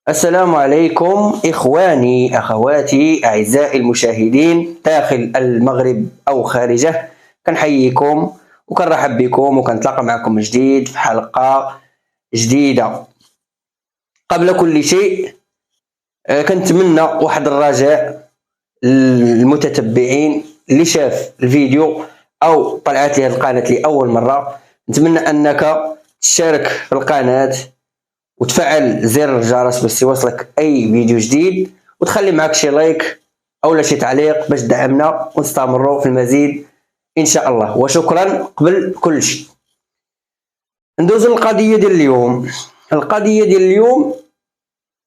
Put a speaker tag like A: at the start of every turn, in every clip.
A: السلام عليكم إخواني أخواتي أعزائي المشاهدين داخل المغرب أو خارجه. كنحييكم وكنرحب بكم وكنتلاقى معكم من جديد في حلقة جديدة. قبل كل شيء كنتمنى واحد الرجاء للمتتبعين اللي شاف الفيديو أو طلعت لي هذه القناة لأول مرة، نتمنى أنك تشارك في القناة وتفعل زر الجرس باش يوصلك اي فيديو جديد، وتخلي معك شي لايك او شي تعليق باش تدعمنا ونستمروا في المزيد ان شاء الله. وشكرا. قبل كل شيء ندوز للقضيه ديال اليوم.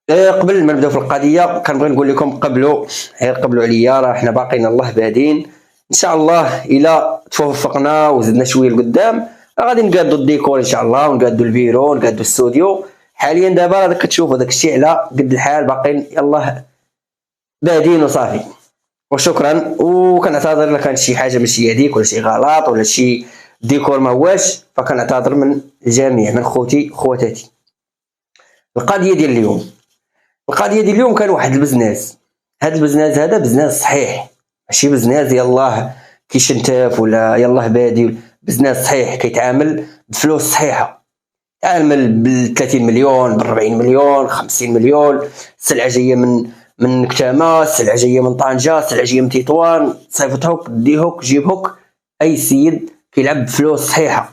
A: قبل ما نبداو في القضيه كنبغي نقول لكم قبلوا عليا، راه حنا باقيين الله بادين ان شاء الله. الا توفقنا وزدنا شويه لقدام غادي نقادوا الديكور ان شاء الله، ونقادوا البيرو، ونقادوا الاستوديو. حاليا دابا راك كتشوفوا داك الشيء على قد الحال، باقيين يلاه بادين وصافي. وشكرا. وكنعتذر الا كانت شي حاجه ماشي هذيك ولا شي غلط ولا شي ديكور ما هواش، فكنعتذر من الجميع، من خواتاتي. القضيه ديال اليوم كان واحد البزنس. هذا البزنس هذا بزنس صحيح، ماشي بزنس يلاه كيشنتاف ولا يلاه بادي. بزنس صحيح كيتعامل بفلوس صحيحه، تعامل ب 30 مليون، ب 40 مليون، 50 مليون. السلعه جايه من كتامه، السلعه جايه من طنجه، السلعه جايه من تطوان، صيفط هوك دي هوك جيب هوك. اي سيد كيلعب بفلوس صحيحه.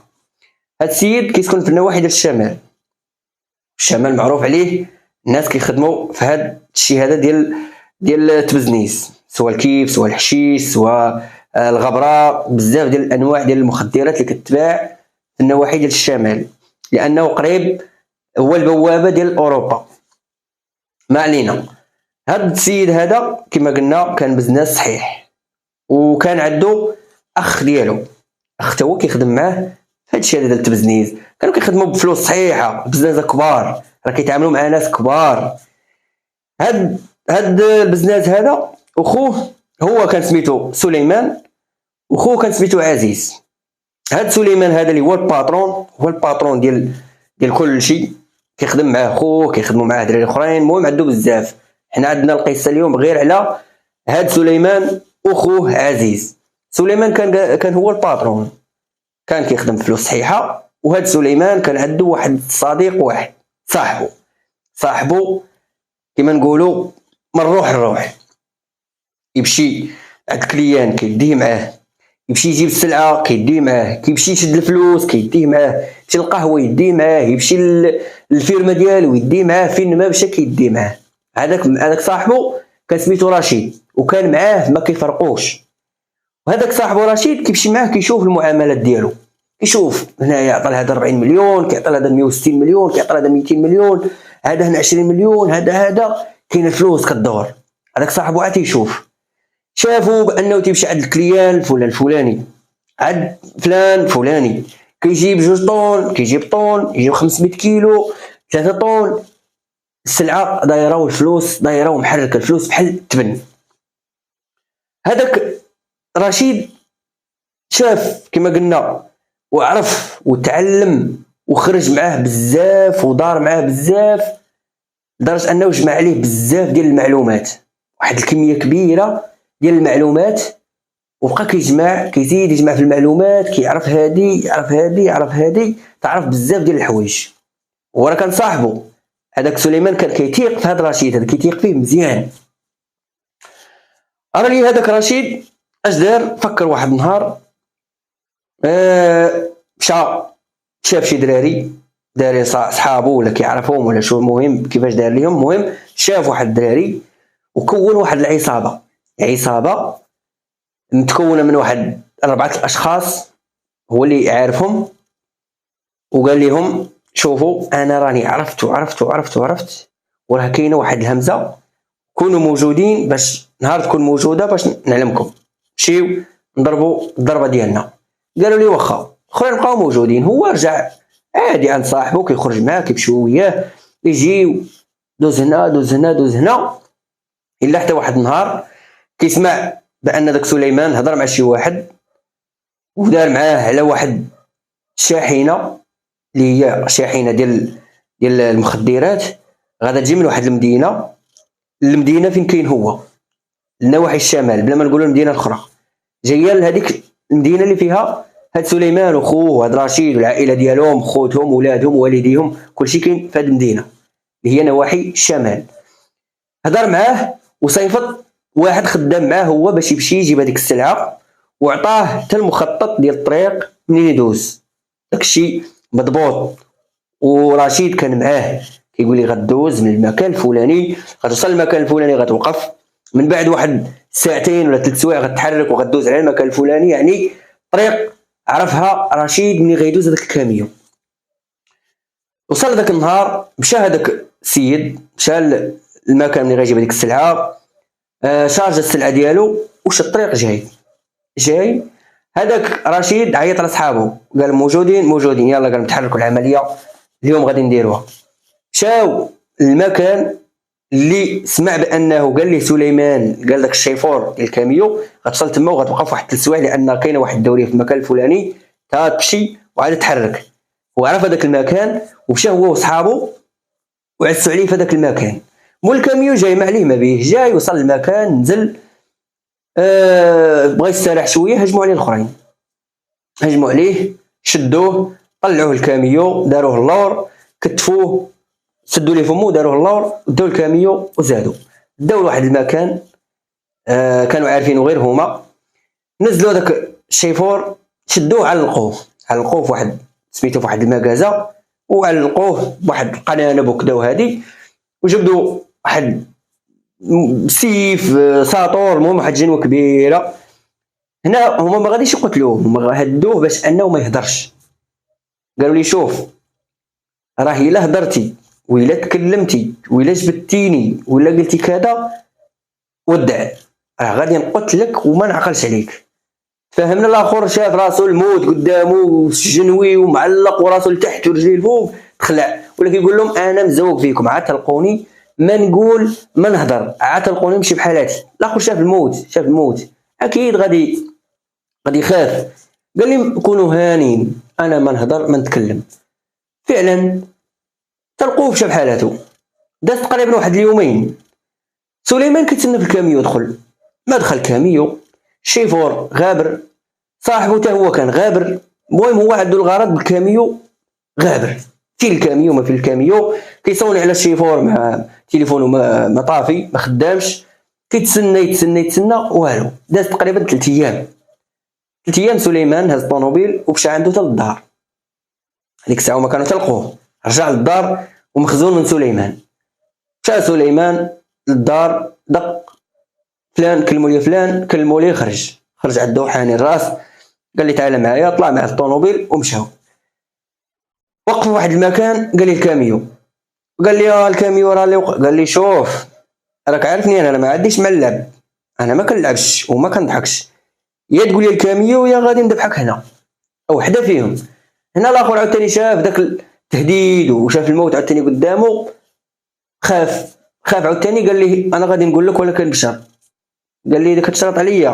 A: هاد السيد كيسكن في النواحي ديال الشمال معروف عليه الناس كيخدموا في هاد الشيء هذا ديال التبزنيس، سواء الكيف سواء الحشيش سواء الغبره. بزاف ديال الانواع ديال المخدرات اللي كتباع في النواحي ديال الشمال، لانه قريب هو البوابه ديال اوروبا. ما علينا. هذا السيد هذا كما قلنا كان بزنس صحيح، وكان عنده اخ ديالو، اخ هو كيخدم معاه في هذا الشيء ديال التبزنيس. كانوا كيخدموا بفلوس صحيحه، بزنس كبار، راه كيتعاملوا مع ناس كبار. هاد البزنس هذا وخوه هو كان سميتو سليمان، وخوه كان سميتو عزيز. هاد سليمان هذا اللي هو الباترون ديال كل شيء، كيخدم معاه خوه، كيخدموا معاه دراري اخرين. المهم عنده بزاف. حنا عندنا القصه اليوم غير على هاد سليمان وخوه عزيز. سليمان كان هو الباترون، كان كيخدم فلوس صحيحه. وهاد سليمان كان عنده واحد صديق، واحد صاحبه كما نقولوا من روح يمشي عند الكليان كيديه معاه، يمشي يجيب السلعه كيديه معاه، كيمشي يشد الفلوس كيديه معاه، يمشي القهوه يديه معاه، يمشي للفيرما ديالو يديه معاه، فين ما مشى كيديه معاه. هذاك صاحبه كان سميتو رشيد، وكان معاه ما كيفرقوش. وهذاك صاحبه رشيد كيمشي معاه كيشوف المعاملات ديالو، كيشوف هنا يعطي لهذا 40 مليون، كيعطي لهذا 160 مليون، كيعطي لهذا 200 مليون، هذا هنا 20 مليون، هذا كاين الفلوس كدور. هذاك صاحبه عاد يشوف، شافوا بانه تيمشي عند الكليان الفلاني، عند فلان فلاني، كيجيب 2 طون، كيجيب طون، يجيب 500 كيلو، 3 طون. السلعه دايره والفلوس دايره ومحركه، الفلوس بحال التبن. هذاك رشيد شاف كما قلنا وعرف وتعلم وخرج معاه بزاف ودار معاه بزاف، لدرجه انه جمع عليه بزاف ديال المعلومات، واحد الكميه كبيره ديال المعلومات. وبقى كيزيد يجمع في المعلومات، كيعرف هادي يعرف هادي تعرف بزاف ديال الحوايج. وراه كان صاحبه هذاك سليمان كان كيتيق في هذا رشيد، هذا كيتيق فيه مزيان. راني هذاك رشيد اش دار؟ فكر واحد النهار مشى شاف شي دراري صحابو ولا كيعرفهم ولا شو، المهم كيفاش دار ليهم. المهم شاف واحد الدراري وكون واحد العصابه متكونه من واحد 4 اشخاص هو اللي عارفهم. وقال لهم شوفوا انا راني عرفت وراه كاينه واحد الهمزه، كونوا موجودين باش نهار تكون موجوده باش نعلمكم، مشيو نضربوا الضربه ديالنا. قالوا لي واخا. اخرين بقاو موجودين. هو رجع عادي عند صاحبه، كيخرج معاه كيمشيو وياه، يجيو دوز هنا الا حتى واحد النهار كيسمع بان داك سليمان هضر مع شي واحد ودار معاه على واحد الشاحنه اللي هي شاحنه ديال المخدرات. غادا تجي من واحد المدينه فين كاين هو لنواحي الشمال، بلا ما نقولوا المدينه الاخرى، جايه لهذيك المدينه اللي فيها هاد سليمان وخوه وهاد رشيد والعائله ديالهم، خوتهم ولادهم والديهم، كلشي كاين في هاد المدينه اللي هي نواحي الشمال. هضر معاه وصيفط واحد خدام معاه هو باش يمشي يجيب هذيك السلعه، وعطاه حتى المخطط ديال الطريق منين يدوز، داكشي مضبوط. ورشيد كان معاه كيقول لي غدوز من المكان الفلاني، غتوصل للمكان الفلاني، غتوقف من بعد واحد ساعتين ولا 3 سوايع غتحرك وغدوز على المكان الفلاني. يعني طريق عرفها رشيد ملي غيدوز هذاك الكاميو. وصل ذاك النهار، مشى هذاك السيد مشى المكان اللي غيجيب هذيك السلعه، شارج السلعه ديالو وش الطريق جاي. هذاك رشيد عيط لصحابو قال موجودين يلا قال نتحركوا العمليه اليوم غادي نديروها. مشاو المكان اللي سمع بانه قال ليه سليمان، قال داك الشيفور ديال الكاميو غتوصل تما وغتوقف واحد 3 سوايع لان كاينه واحد الدوريه في المكان الفلاني، تمشي وعاد تحرك. وعرف هذاك المكان ومشى هو وصحابو وعسوا عليه في هذاك المكان. مول الكاميو جاي ما عليه ما بيه، جاي وصل المكان نزل، بغى يستراح شويه، هجموا عليه الاخرين، هجموا عليه شدوه طلعوه الكاميو داروه اللور، كتفوه سدوا ليه فمو داروه اللور، داو الكاميو وزادوا داو لواحد المكان كانوا عارفينه غير هما. نزلوا داك الشيفور شدوه علقوه في واحد سميتو في واحد المكازا، وعلقوه بواحد القنانب وكدا وهادي، وجبدوا واحد سيف ساطور، المهم واحد جنوه كبيره. هنا هما ما غاديش يقتلوه، هما هدوه باش انه ما يهدرش. قالوا لي شوف راه الا هدرتي وإلا تكلمتي وإلا جبدتيني ولا قلتي كذا ودع، راه غادي نقتلك وما نعقلش عليك. فهمنا. الاخر شاف راسو الموت قدامه جنوي ومعلق وراسو لتحت ورجليه الفوق، تخلع ولا كيقول لهم انا مزوق فيكم، عاد تلقوني ما نقول ما نهضر، عاد تلقوني نمشي بحالاتي. الاخر شاف الموت اكيد غادي يخاف. قال لي كونوا هانين، انا ما نهضر ما نتكلم. فعلا تلقوه مشى بحالاتو. داز تقريبا واحد اليومين، سليمان كيتسنى في الكاميو، ما دخل الكاميو، الشيفور غابر، صاحبو حتى هو كان غابر. المهم هو عنده الغرض بالكاميو غابر، في الكاميو ما في الكاميو، كيصوني على الشيفور مع تليفونه ما طافي ما خدامش، كيتسنى والو. داز تقريبا 3 ايام سليمان هز الطوموبيل ومشى عنده حتى للدار. هذيك الساعه هما كانوا تلقوه، رجع للدار ومخزون من سليمان. مشى سليمان للدار، دق فلان كلموا لي فلان، كلموا لي، خرج عنده حاني الراس، قال لي تعال معايا، طلع مع الطوموبيل ومشاو. وقفوا واحد المكان، قال لي الكاميو، قال لي الكاميو راه اللي قال لي شوف راك عارفني انا ما عنديش مع اللعب، انا ما كنلعبش وما كنضحكش، يا تقول لي الكاميو يا غادي نذبحك هنا او وحده فيهم. هنا الاخر عاوتاني شاف داك التهديد وشاف الموت عاوتاني قدامه، خاف عاوتاني، قال لي انا غادي نقول لك ولكن بشرط. قال لي داك تشرط عليا،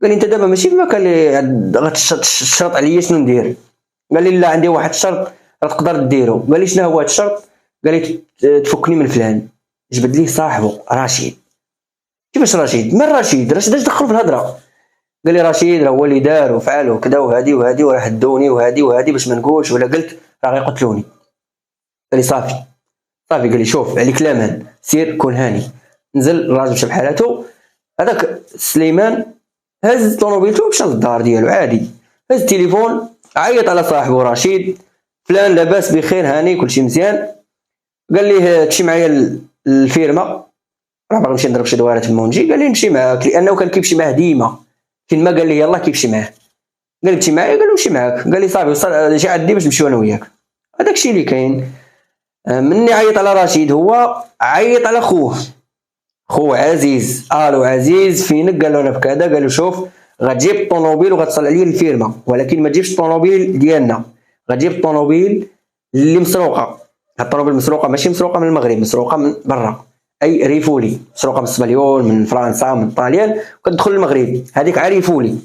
A: قال لي انت دابا ماشي في المكان اللي غتشرط عليا شنو ندير. قال لي لا عندي واحد الشرط تقدر ديرو. قال لي شنو هو هذا الشرط؟ قال لي تفكني من فلان. جبد ليه صاحبه رشيد. كيفاش رشيد؟ من رشيد اش دخلوا في الهضره؟ قال لي رشيد راه هو اللي دار وفعل وكذا وهادي وراه هدوني وهادي باش ما نقولش ولا قلت راه غيقتلوني. قال لي صافي. قال لي شوف عليك لامان، سير كون هاني. نزل الراجل مشى بحالاتو. هذاك سليمان هز طوموبيلتو ومشى للدار ديالو عادي، هز التليفون عيط على صاحبه رشيد، فلان لاباس بخير هاني كلشي مزيان. قال ليه تمشي معايا للفيرما، راه باغي نمشي نضرب شي دواره تما ونجي. قال لي نمشي معاك لانه كان كيمشي معاه ديما، فين ما قال لي يلاه كيمشي معاه. قال لي تمشي معايا، قال له نمشي معاك. قال لي صافي وصل جي عندي باش نمشيو انا وياك. هذاك الشيء اللي كاين. مني عيط على رشيد هو عيط على خوه عزيز، الو عزيز فينك؟ قال له انا بكذا. قال له شوف غتجيب الطوموبيل وغتصل عليا للفيرما، ولكن ما تجيبش الطوموبيل ديالنا، غتجيب الطوموبيل اللي مسروقه. الطوموبيل مسروقه ماشي مسروقه من المغرب، مسروقه من برا، اي ريفولي، مسروقه من اسبانيول من فرنسا من طاليان وكتدخل المغرب، هذيك ريفولي.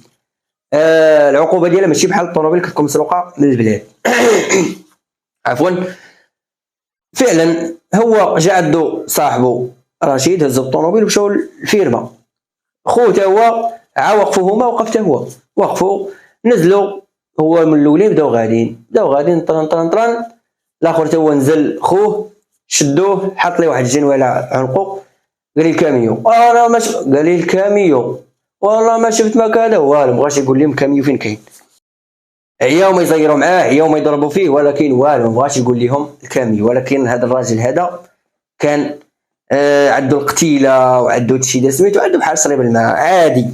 A: العقوبه ديالها ماشي بحال الطوموبيل كتكون مسروقه من البلاد. عفوا. فعلا هو جا عندو صاحبو رشيد، هزو الطوموبيل ومشاو للفيرما. خوه تا هو عا وقفو هما، وقف تا هو، وقفو نزلو. هو من الاولين بداو غاديين طرن طرن طرن. الاخر تا هو نزل، خوه شدوه حط ليه واحد الجنوي على عنقو. قال لي الكاميو، انا ما قال لي الكاميو والله ما شفت ما كذا والو. مبغاش يقول لهم الكاميو فين كاين. عياو ما يزيروا معاه، عياو ما يضربوا فيه، ولكن والو مبغاش يقول لهم الكاميو. ولكن هذا الراجل هذا كان عنده القتيله وعنده هادشي دا سميتو، عنده بحال شريب الماء عادي،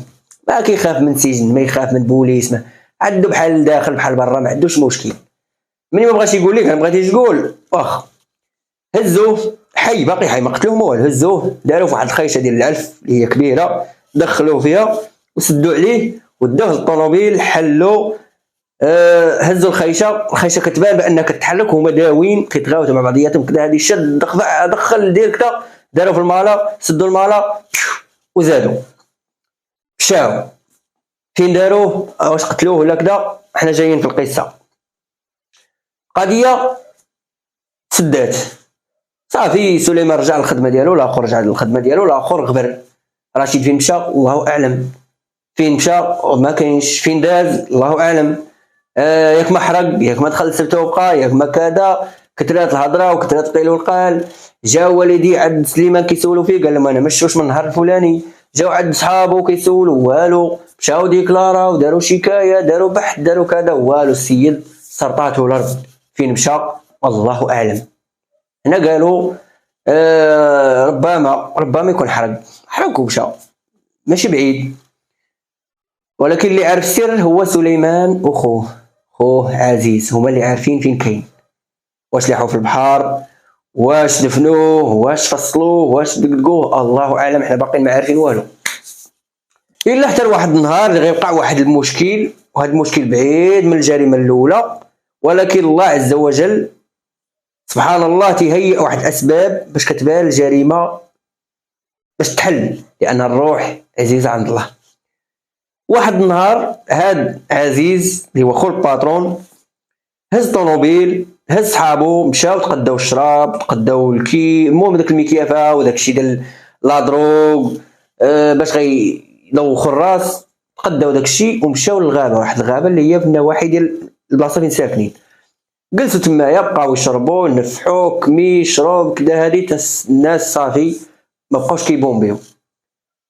A: ما كيخاف من سجن، ما يخاف من بوليس، ما عنده بحال داخل بحال برا، ما عندوش مشكل. ملي ما بغاش يقول لك، ما بغيتيش تقول واخا. هزوه حي، باقي حي، ما قتلوه ما والو. هزوه داروه في واحد الخيشه ديال العلف اللي هي كبيره، دخلوه فيها وسدوا عليه ودوه للطوموبيل. حلو هزوا الخيشه كتبان بانها كتحرك، هما داوين كيتغاوتوا مع بعضياتهم كذا. هادي شد دخل ديريكتا، داروا في المالا، سدوا المالا وزادوا مشاو. فين داروه؟ واش قتلوه ولا كذا؟ حنا جايين في القصه. قضيه سدات صافي. سليمان رجع للخدمه ديالو، الاخر رجع للخدمه ديالو، الاخر غبر. رشيد فين مشى الله اعلم، فين مشى ما كاينش، فين داز الله اعلم. ياك ما حرق، ياك ما دخل سبته وبقى، ياك ما كذا. كثرات الهضره وكثرات قيل والقال. جاو والدي عند سليمان كيسولوا فيه، قال لهم انا ما شفتوش من النهار الفلاني. جاو عند صحابو كيسولوا والو. مشاو ديكلارا وداروا شكايه، داروا بحث، داروا كذا والو. السيد سرطاتو الارض. فين مشى والله اعلم. هنا قالوا ربما يكون حرق ومشى، ماشي بعيد. ولكن اللي عارف السر هو سليمان وخوه عزيز، هما اللي عارفين فين كاين. واش لحوا في البحر، واش دفنوه، واش فصلوه، واش دقدقوه، الله اعلم. حنا باقيين ما عارفين والو. الا حتى لواحد النهار اللي غيوقع واحد المشكل، وهذا المشكل بعيد من الجريمه الاولى، ولكن الله عز وجل سبحان الله تيهيئ واحد الاسباب باش كتبان الجريمه باش تحل، لان الروح عزيزه عند الله. واحد النهار هاد عزيز اللي هو خو الباترون هز طوموبيل، هز صحابو، مشاو تقداو الشراب، تقداو المهم داك المكيافه وداك الشيء ديال لا دروغ باش غيدوخوا الراس. تقداو داك الشيء ومشاو للغابه، واحد الغابه اللي هي في النواحي ديال البلاصه فين ساكنين. جلسوا تمايا بقاو يشربوا ينفحوا كمي شرب كدا. هادي الناس صافي ما بقاوش كيبومبيو،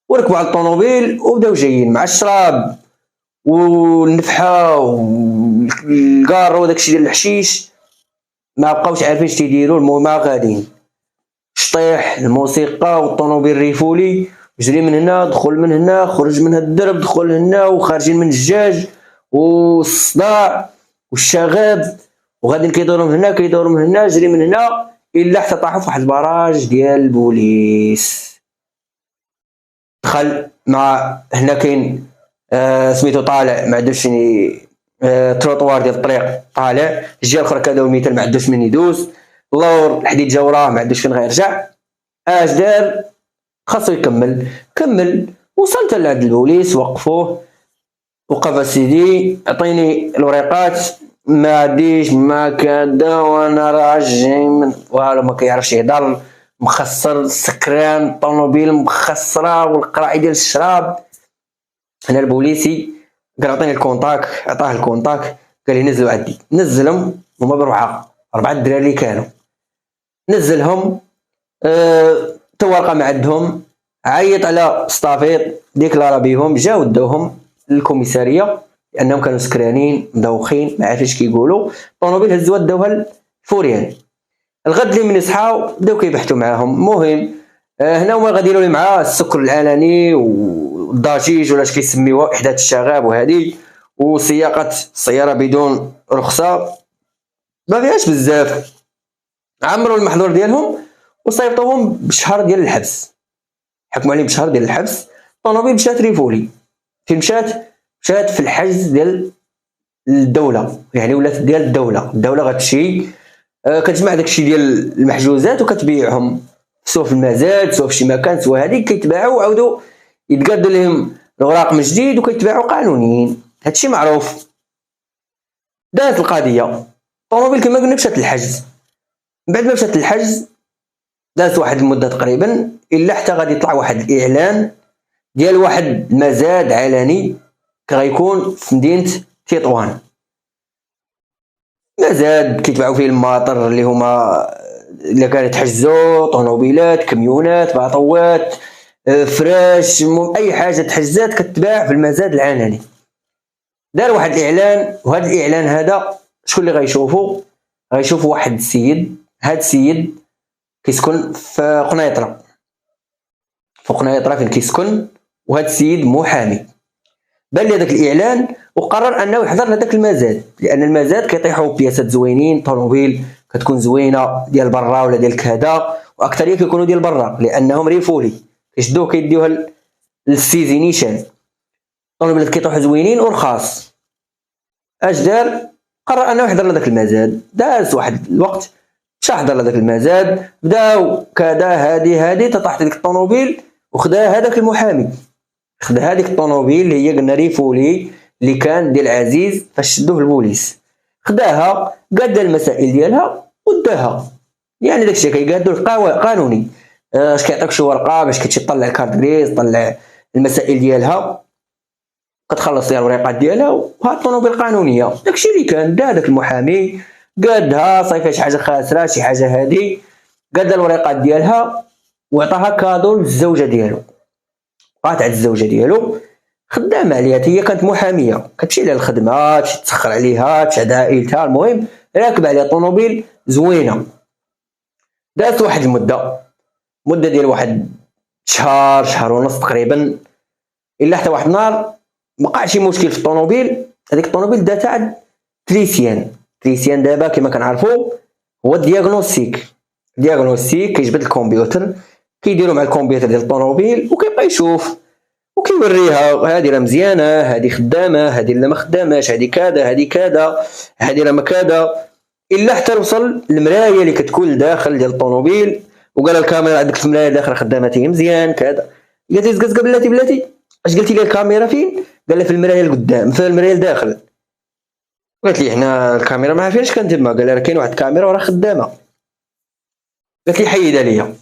A: وركبوا على الطوموبيل وبداو جايين مع الشراب والنفحه والكار وداكشي ديال الحشيش. ما بقاوش عارفين اش تيديروا. المهم غاديين، شطيح الموسيقى والطوموبيل ريفولي، جري من هنا دخل من هنا، خرج من هاد الدرب دخل هنا، وخارجين من الجاج والصداع والشغب، وغادي كيدوروا من هنا كيدوروا من هنا، جري من هنا الا حتى طاحوا في واحد البراج ديال البوليس. دخل مع هنا كاين سميتو طالع ما عندوش تروطوار ديال الطريق، طالع الجهه الاخرى كذا والمثال ما عندوش من يدوز، اللور الحديد جا وراه ما عندوش فين غيرجع. اش دار؟ خاصو كمل. وصلت لعند البوليس، وقفوه، وقف سيدي عطيني الوريقات، ما عنديش ما كذا وانا راجع من والو. ما كيعرفش يهضر، مخسر سكران، الطوموبيل مخسره والقراعي ديال الشراب. هنا البوليسي قال عطيني الكونتاك، عطاه الكونتاك، قال لي نزلوا عندي. نزلهم هما بروحه 4 دراري كانوا، نزلهم الورقه ما عندهم، عيط على ستافيط ديكلارا بيهم، جاو داوهم للكوميساريه لانهم كانوا سكرانين مدوخين ما عارفينش كيقولوا. الطوموبيل هزوها داوها الفوريان. الغد اللي من يصحاو بداو كيبحثوا معاهم. المهم هنا هما غادي يديروا معاه السكر العلني والضجيج ولا اش كيسميوها احداث الشغاب وهذه، وسياقه السياره بدون رخصه ما فيهاش بزاف. عمروا المحظور ديالهم وصيفطوهم بشهر ديال الحبس، حكموا عليهم بشهر ديال الحبس. الطوموبيل مشات ريفولي. فين مشات في الحجز ديال الدوله، يعني ولات ديال الدوله غتمشي كتجمع داكشي ديال المحجوزات وكتبيعهم سواء في المزاد سواء في شي مكان سواء هذيك، كيتباعوا وعاودوا يتقاد لهم الاوراق من جديد وكيتباعوا قانونيين. هادشي معروف. دارت القضيه، الطوموبيل كما قلنا مشات للحجز. من بعد ما مشات للحجز دازت واحد المده تقريبا الا حتى غادي يطلع واحد الاعلان ديال واحد المزاد علني غيكون في مدينه تطوان. مزاد كيتباعوا فيه الماطر اللي هما الا كانت تحجزوا طوموبيلات، كاميونات، باطوات، فراش، اي حاجه تحجزات كتباع في المزاد العلني. دار واحد الاعلان، وهذا الاعلان هذا شكون اللي غيشوفو؟ غيشوفو واحد السيد. هذا السيد كيسكن في قنيطره، فين كيسكن، وهذا السيد محامي. بان لي هذاك الاعلان وقرر انه يحضر لهذاك المزاد، لان المزاد كيطيحوا بياسات زوينين، طوموبيل كتكون زوينه ديال برا ولا ديال كذا، واكثريه كيكونوا ديال برا لانهم ريفولي كيشدوه كيديوها للسيزي نيشان. طوموبيلات كيطيحوا زوينين ورخاص. اش دار؟ قرر انه يحضر لهذاك المزاد. داز واحد الوقت مشى حضر لهذاك المزاد، بداو كذا هادي تطاحت ديك الطوموبيل وخداها هذاك المحامي. خدا هذيك الطوموبيل اللي هي قلنا ريفولي اللي كان ديال عزيز فاش شدوه البوليس، خداها قاد المسائل ديالها وداها. يعني داكشي كيقادو قانوني. اش كيعطيك شي ورقه باش كتمشي تطلع الكارت غريز، طلع المسائل ديالها، كتخلص ليها الوريقات ديالها، وها الطوموبيل قانونيه. داكشي اللي كان دا داك المحامي قادها، صايفه شي حاجه خاسره، شي حاجه هادي، قاد الوريقات ديالها وعطاها كادو للزوجه ديالو. بقات عند الزوجه ديالو خدامه عليها، هي كانت محاميه كتمشي لها الخدمه، تمشي تسخر عليها، تشعد عائلتها، المهم راكب عليها طوموبيل زوينه. دازت واحد المده ديال واحد شهر ونص تقريبا، الا حتى واحد النهار وقع شي مشكل في الطوموبيل. هذيك الطوموبيل داتها عند كريستيان دابا كما كنعرفوا هو الدياغنوستيك كيجبد الكمبيوتر، كيديروا مع الكمبيوتر ديال الطوموبيل وكيبقى يشوف وكيوريها هذه راه مزيانه، هذه خدامه، هذه لا ما خداماش، هذه كذا، هذه راه ما كذا، الا حتى وصل للمرايه اللي كتكون لداخل ديال الطوموبيل وقال الكاميرا عندك المرايه داخل خدامتي مزيان كذا. قالت لي زقزقه بلاتي اش قلتي لي الكاميرا فين؟ قال لها في المرايه القدام، في المرايه الداخل. قالت لي حنا الكاميرا ما عارفينش كان تما. قال لها راه كاين واحد الكاميرا وراه خدامه. قالت لي حيدها ليا.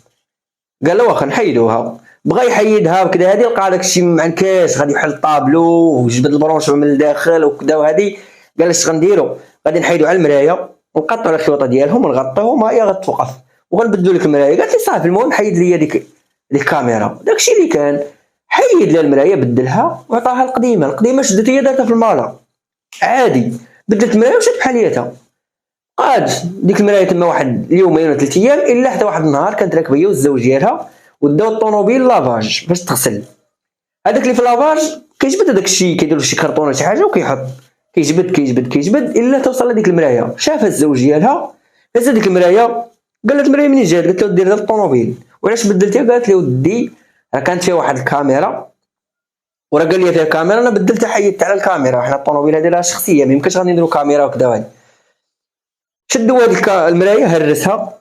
A: قال له واخا نحيدوها. بغى يحيدها وكذا، هذه لقى داكشي معنكاش، غادي يحل الطابلو وجبد البرونش من الداخل وكذا، وهذه قال اش غنديرو؟ غادي نحيدو على المرايه ونقطعوا الخيوطه ديالهم ونغطيوهم، هي غتوقف وغنبدلوا لك المرايه. قالت لي صافي. المهم حيد لي ديك الكاميرا، داكشي اللي كان. حيد لها المرايه، بدلها وعطاها القديمه شدت هي دارتها في المالا عادي، بدلت المرايه ومشات بحاليتها. قاد ديك المرايه تما واحد اليومين ولا 3 ايام، الا حتى واحد النهار كانت راكبه هي والزوج ديالها وداو الطوموبيل لافاج باش تغسل. هذاك اللي في لافاج كيجبد هذاك الشيء، كيديروا شي كرطون ولا شي حاجه وكيحط، كيجبد الا توصل لديك المرايه. شافها الزوج ديالها، هز ديك المرايه، قال لها المرايه منين جات؟ قالت له ديرها في الطوموبيل. وعلاش بدلتيها؟ قالت له ودي راه كانت فيها واحد الكاميرا وراه قال لي فيها كاميرا، انا بدلتها حيدت على الكاميرا، حنا الطوموبيل هذه لها شخصيه ما يمكنش غادي نديروا كاميرا وكذا. شدوا هذيك المرايه هرسها،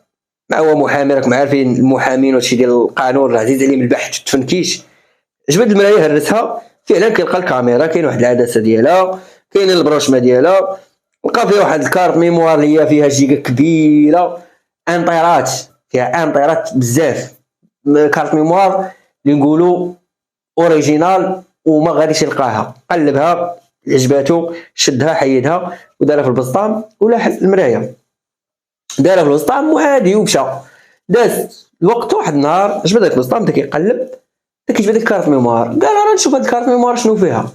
A: مع هو محامي راكم عارفين المحامين وهادشي ديال القانون راه عزيز عليه من البحث تفنكيش. جبد المرايه هرسها، فعلا كيلقى الكاميرا، كاين واحد العدسه ديالها، كاين البروشمه ديالها، لقى فيها واحد الكارت ميموار اللي هي فيها جيجا كبيره، امبيرات، فيها امبيرات بزاف، كارت ميموار اللي نقولوا اوريجينال وما غاديش يلقاها. قلبها عجباتو، شدها حيدها ودارها في البسطام ولا المرايه، دارها في البسطام وعادي ومشى. داز الوقت، واحد النهار جبد داك البسطام، بدا كيقلب، بدا كيجبد ديك الكارت ميموار. قال راه نشوف هاد الكارت ميموار شنو فيها.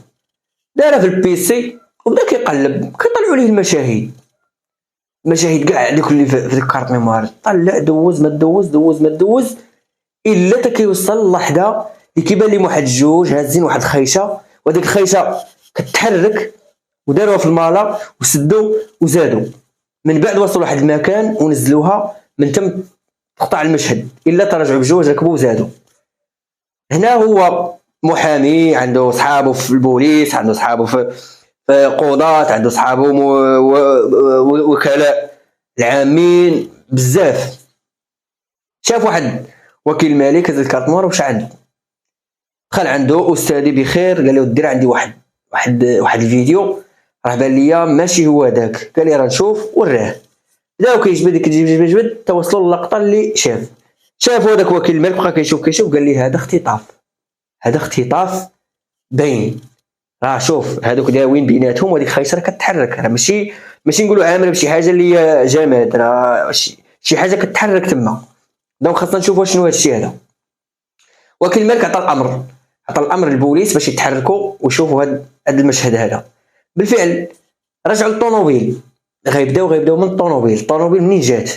A: دارها في البيسي وبدا كيقلب، كيطلعوا ليه المشاهد كاع دوك اللي في ديك الكارت ميموار. طلع، دوز ما دوز الا تا كيوصل اللحظه اللي كيبان لي واحد الجوج هازين واحد الخيشه، وديك الخيشه كتحرك، وداروها في المالا وسدوا وزادوا. من بعد وصلوا لواحد المكان ونزلوها، من تم قطع المشهد، الا ترجعوا بجوج ركبوا وزادوا. هنا هو محامي، عنده صحابه في البوليس، عنده صحابه في قضاة، عنده صحابه وكلاء العامين بزاف. شاف واحد وكيل مالي كزاد الكارت مور وش عنده، دخل عنده استاذي بخير، قال له دير عندي واحد الفيديو راه بان ليا ماشي هو داك. قال لي راه نشوف، وراه. بداو كيجبد توصلوا للقطه اللي شاف، شافوا هذاك وكيل الملك بقى كيشوف قال لي هذا اختطاف، هذا اختطاف باين. راه شوف هذوك داوين بيناتهم وهذيك خيشه راه كتحرك، راه ماشي نقولوا عامله بشي حاجه اللي هي جماد، راه شي حاجه كتحرك تما. دونك خاصنا نشوفوا شنو هذا الشيء هذا. وكيل الملك عطى الامر للبوليس باش يتحركوا ويشوفوا هذا المشهد هذا. بالفعل رجعوا للطوموبيل، غيبداو من الطوموبيل منين جات؟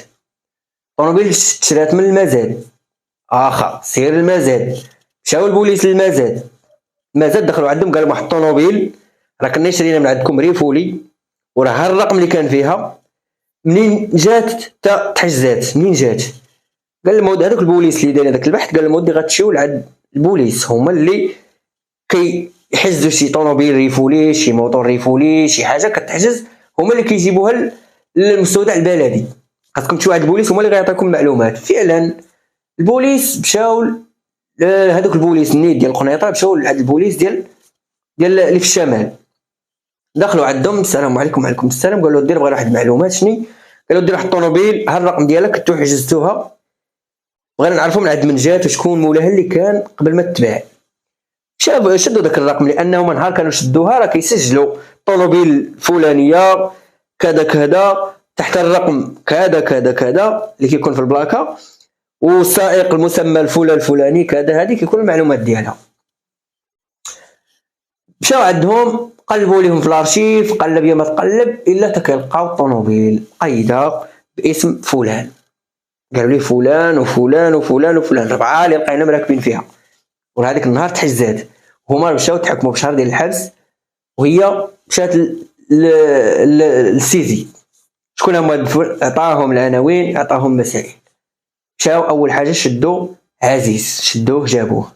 A: الطوموبيل تشرات من المزاد، سير المزاد. مشاو البوليس للمزاد، دخلوا عندهم قالوا واحد الطوموبيل راه كنا شرينا من عندكم ريفولي، وراه ها الرقم اللي كان فيها. منين جات تحجزات؟ منين جات؟ قال المود هذاك البوليس اللي داير هذاك البحث، قال المودي غتمشيو لعند البوليس، هما اللي كيحجزوا شي طوموبيل ريفولي، شي موطور ريفولي، شي حاجه كتحجز، هما اللي كيجيبوها للمستودع البلدي. خاصكم تمشيو عند البوليس، هما اللي غيعطيكم معلومات. فعلا البوليس مشاو هذوك البوليس النيت ديال قنيطره، مشاو لعند البوليس ديال اللي في الشمال. دخلوا عندهم السلام عليكم. وعليكم السلام. قالوا دير بغينا واحد المعلومات. شنو؟ قالوا دير واحد الطوموبيل، ها الرقم ديالك كنتو حجزتوها، بغينا نعرفوا من عند من جات وشكون مولاها اللي كان قبل ما تباع. شدوا داك الرقم، لانه من نهار كانوا شدوها راه كيسجلوا طوموبيل الفلانيه كذا كذا تحت الرقم كذا كذا كذا اللي كيكون في البلاكه، والسائق المسمى الفلاني كذا. هذه كيكون المعلومات ديالها. مشاو عندهم قلبوا لهم في الارشيف، قلب يا ما تقلب الا تكلقاو الطوموبيل قايده باسم فلان. قالوا لي فلان وفلان وفلان وفلان، 4 اللي لقينا راكبين فيها. وهذيك النهار تحجزات، هما مشاو تحكموا بشهر ديال الحبس، وهي مشات للسيزي. شكون هما؟ عطاهم العناوين، عطاهم مسائل. مشاو اول حاجه شدوا عزيز، شدوه جابوه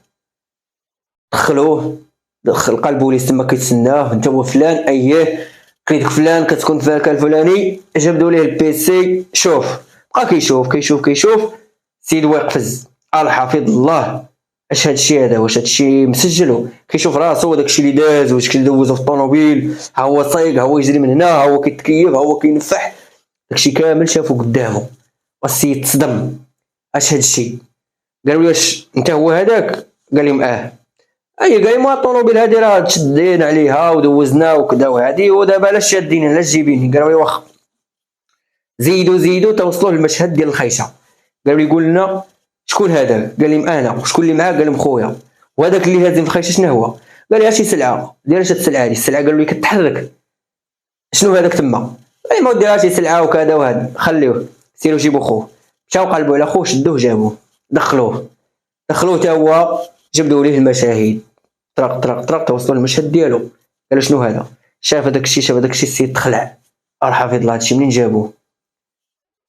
A: دخلوه. لقى البوليس تما كيتسناه. انت هو فلان؟ اييه. كريدك فلان كتكون في المكان الفلاني. جبدوا ليه البيسي. شوف بقى كيشوف سيد ويقفز. الحفظ الله، اش هادشي هذا؟ واش هادشي مسجل؟ كيشوف راسو وداكشي اللي داز، واش كيدوزو في الطوموبيل، ها هو صايق، ها هو يجري من هنا، ها هو كيتكيف، ها هو كينفح، داكشي كامل شافو قدامه. والسيد تصدم. اش هادشي؟ قالوا له واش انت هو هذاك؟ قال لهم قال لهم الطوموبيل هادي راه تشدينا عليها ودوزنا وكذا وهادي، ودابا علاش شادين علاش جايبيني؟ قالوا لي واخا زيدوا توصلوا للمشهد ديال الخيشه. قالوا لي قول لنا شكون هذا؟ قال لهم انا. وشكون اللي معاه؟ قال لهم خويا. وهذاك اللي هازم في الخيشه شنو هو؟ قال لي شي سلعه. دايره شي السلعه هذه؟ السلعه قالوا لي كتحرك. شنو هذاك تما؟ قال لي ديرها شي سلعه وكذا وهذا، خليوه سيروا جيبوا خوه. مشاو قلبوا على خوه، شدوه جابوه دخلوه حتى هو. جبدوا ليه المشاهد، طرق توصلوا للمشهد ديالو. قالوا شنو هذا؟ شاف هذاك الشيء السيد تخلع. حافظ الله هادشي منين جابوه؟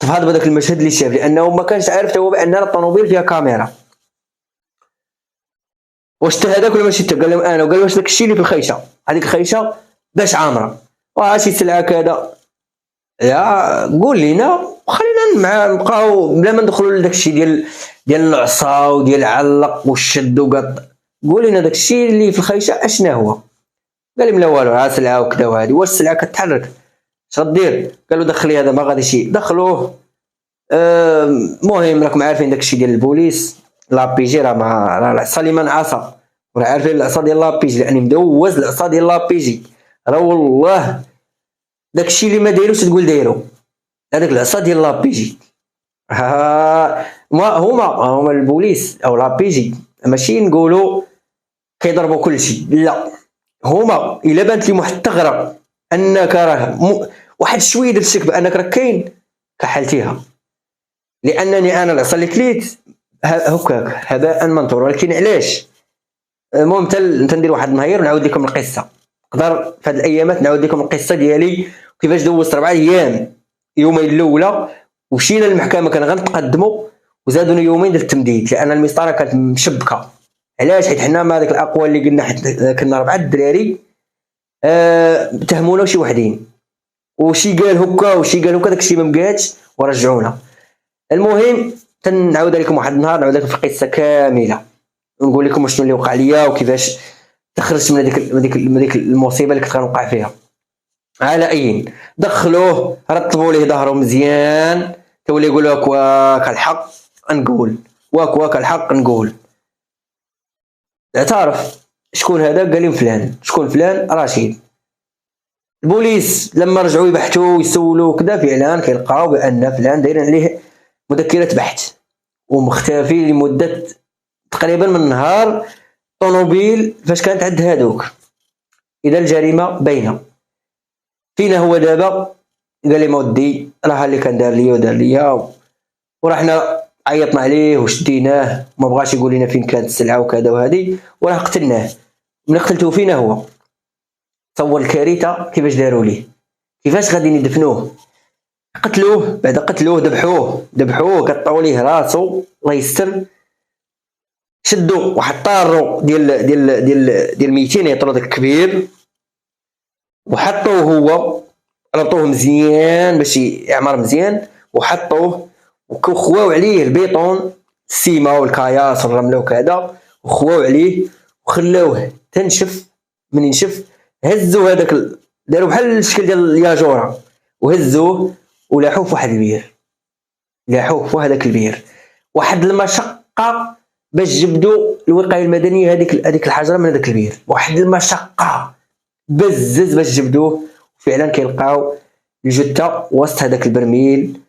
A: تفاضل بهذاك المشهد اللي شاف، لانه ما كانش عارف هو بان الطوموبيل فيها كاميرا. واش حتى هذاك ولا ماشي حتى؟ قال لهم انا. وقال واش داك الشيء اللي في الخيشه، هذيك الخيشه باش عامره شي سلعه كذا؟ يا قول لينا وخلينا نبقاو بلا ما ندخلوا لداك الشيء ديال العصا وديال علق والشد وقط. قول لنا داك الشيء اللي في الخيشه اشنا هو؟ قال لهم لا والو، سلعه وكذا وهذه. واش السلعه كتحرك؟ اش غدير؟ قالوا دخلي هذا ما غادي شي. دخلوه. المهم راكم عارفين داكشي ديال البوليس، لابيجي راه العصا اللي ما نعصا، وراه عارفين العصا ديال لابيجي لاني مدوز العصا ديال لابيجي. راه والله داكشي اللي ما دايروش تقول دايرو، هذاك العصا ديال لابيجي. هما البوليس او لابيجي ماشي نقولوا كيضربوا كلشي، لا، هما الا بانت لهم واحد الثغره انك راه واحد شويه ديال الشك بانك راه كاين كحلتيها. لانني انا العصا اللي كليت هكاك هباء منثور. ولكن علاش؟ المهم تندير واحد النهار ونعاود لكم القصه. نقدر في هاد الايامات نعاود لكم القصه ديالي كيفاش دوزت 4 ايام. يومين الاولى ومشينا للمحكمه كان غنتقدموا، وزادونا يومين ديال التمديد لان المسطره كانت مشبكه. علاش؟ حيت حنا ما هذيك الاقوال اللي قلنا، حيت كنا 4 الدراري تهمونا شي وحدين، وشي قال هكا وشي قال هكا، داكشي ما مقادش ورجعونا. المهم تنعاود لكم واحد النهار نعاود لكم في القصه كامله ونقول لكم شنو اللي وقع ليا وكيفاش تخرجت من هذيك المصيبه اللي كنت غنوقع فيها. على اي دخلوه، رطبوا ليه ظهره مزيان، تولي يقول لك واك الحق نقول واك الحق نقول. اعترف شكون هذا؟ قال لهم فلان. شكون فلان؟ رشيد. البوليس لما رجعوا يبحثوا ويسولوا كذا فعلا كيلقاو بان فلان دايرين عليه مذكره بحث ومختفي لمده تقريبا من نهار طوموبيل فاش كانت عند هادوك. اذا الجريمه باينه. فينا هو دابا؟ قال لي مودي راه اللي كان دار ليا ودار ليا ورحنا عيطنا عليه وشديناه وما بغاش يقول لنا فين كانت السلعه وكذا وهذه وراه قتلناه. من قتلته فينا هو. تصور الكارثه كيفاش داروا ليه، كيفاش غادي يدفنوه. قتلوه، بعد قتلوه ذبحوه قطعوا ليه راسو الله يستر. شدوا واحد طارو ديال 200 يطرو داك الكبير وحطوه هو، ربطوه مزيان باش يعمر مزيان وحطوه وخواو عليه البيطون السيما والكاياس والرمله وكذا وخواو عليه وخلاوه تنشف. من ينشف هزوا هذاك داروا بحال الشكل ديال الياجوره وهزوه ولاحوه في واحد البير. لاحوه في هذاك البير. واحد المشقه باش جبدوا الوقايه المدنيه هذيك الحجره من هذاك البير. واحد المشقه بزز باش جبدوه. فعلا كيلقاو الجثه وسط هذاك البرميل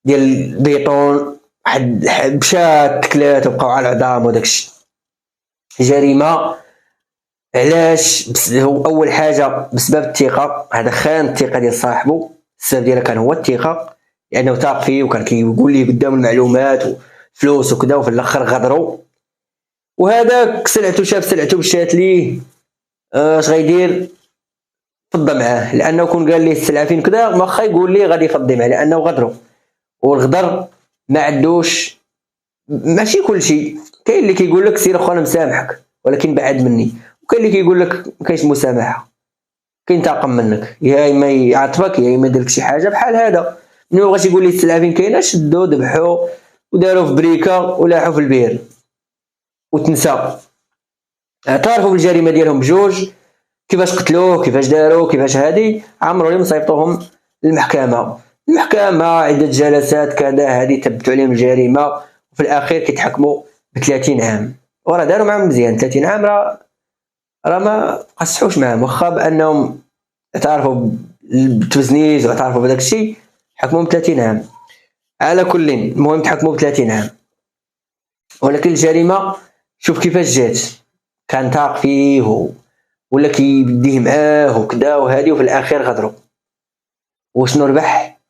A: ديال البيطون واحد بشات ثلاثه وبقاو على العظام وداك الشيء. جريمه. علاش؟ هو اول حاجه بسبب الثقه. هذا خان الثقه ديال صاحبه. السبب ديالها كان هو الثقه لانه تاق فيه وكان كيقول ليه قدام المعلومات وفلوس وكذا وفي الاخر غدروا. وهذاك سلعته شاف سلعته مشات ليه اش غيدير؟ فضى معاه لانه كون قال ليه السلعه فين كذا واخا يقول ليه غادي يفضي معاه لانه غدروا. والغدر ما عندوش ماشي كل شيء. كاين اللي كيقول لك سير اخويا مسامحك ولكن بعد مني، وكاين اللي كيقول لك ما كاينش مسامحه كاين طاقم منك، يا اما يعاتبك يا اما يدير لك شي حاجه بحال هذا. ملي بغاش يقول لي السلعه فين كاينه شدو ذبحو وداروا في بريكه ولاحوا في البير وتنسى. اعترفوا بالجريمه ديالهم بجوج. كيفاش قتلوه كيفاش داروا كيفاش هادي عمروا لهم صيفطوهم للمحكمه. المحكمه عده جلسات كذا هادي تبتوا عليهم الجريمه وفي الاخير كيتحكموا ب 30 عام. وراه داروا معاهم مزيان 30 عام. راه ما قصحوش معاهم واخا بانهم اعترفوا بالتوزنيز واعترفوا بداك الشيء حكموهم 30 عام. على كل المهم تحكموا ب 30 عام. ولكن الجريمه شوف كيفاش جات. كان تاق فيه ولا كيديه معاه وكذا وهادي وفي الاخير غدروا. وشنو ربح؟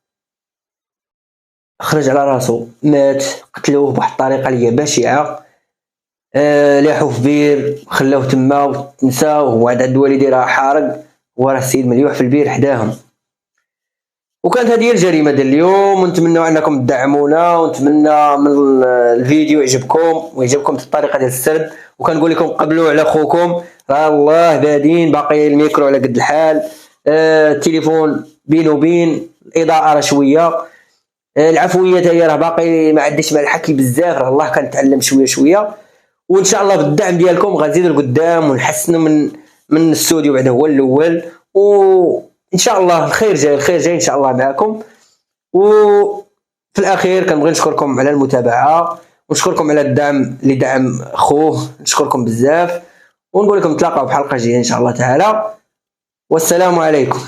A: خرج على راسو مات. قتلوه بواحد الطريقه اللي هي بشعه. لاحو في بير خلاوه تما وتنساو وهو عند والديه راه حارق وراه السيد مليوح في البير حداهم. وكانت هذه الجريمه ديال اليوم ونتمنى انكم تدعمونا ونتمنى من الفيديو يعجبكم الطريقه ديال السرد. وكنقول لكم قبلوا على خوكم راه الله بادين باقي الميكرو على قد الحال. التليفون بين وبين الاضاءه راه شويه. العفويه حتى هي راه باقي ما عنديش مع الحكي بزاف راه الله كنتعلم شويه وان شاء الله بالدعم ديالكم غنزيدوا لقدام ونحسنوا من الاستوديو بعد هو الاول. وان شاء الله الخير جاي ان شاء الله معكم. وفي الاخير كنبغي نشكركم على المتابعه ونشكركم على الدعم اللي دعم خوه. نشكركم بزاف ونقول لكم نتلاقاو بحلقه جايه ان شاء الله تعالى. والسلام عليكم.